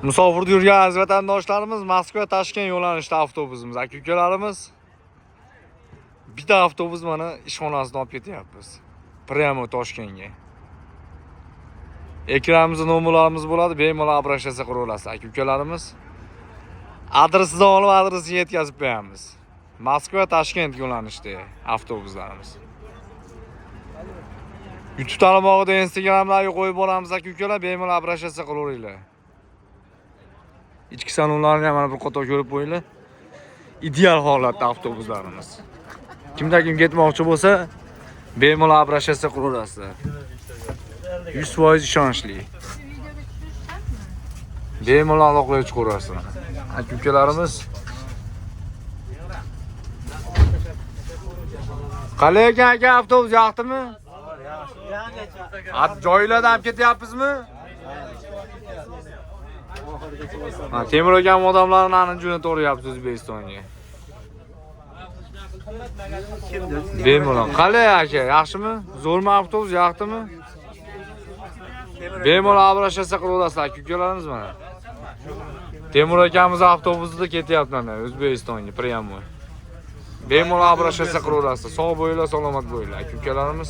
Musofirda yurgan aziz vatandoshlarimiz, Moskva Toshkent yo'nalishida avtobusimiz, aka-ukalarimiz. Bitta avtobus mana ishxonasidan olib ketyapmiz. Prямо Toshkentga. Ekranimizda nomerlarimiz bo'ladi, bemalol обращаться qila olasiz, aka-ukalarimiz. Adresidan olib, adresiga yetkazib beramiz. Moskva Toshkent yo'nalishida avtobuslarimiz. YouTube tarmog'ida, Instagramlarga qo'yib boramiz, aka-ukalar, bemalol обращаться qilaveringlar. İçki salonlarını hemen bir qator ko'rib qo'yinglar. Ideal holatda avtobuslarimiz. Kimda kim ketmoqchi bo'lsa, bemalol обращаться qilaverasizlar. 100% ishonchli. Bemalol aloqaga chiqaverasizlar. Aka-ukalarimiz. Qalay ekan aka, avtobus yoqdimi? Joylardan olib ketyapsizmi? Temur akam odamlarni ancha jo'nataveryapti O'zbekistonga. Bemalol. Qalay aka, yaxshimi? Zo'rmi avtobus, yoqdimi? Bemalol обращаться qilaverasizlar, aka-ukalarimiz mana. Temur akamiz avtobusida ketyapti mana O'zbekistonga, прямо. Bemalol обращаться qilaverasizlar. Sog' bo'linglar, salomat bo'linglar, aka-ukalarimiz.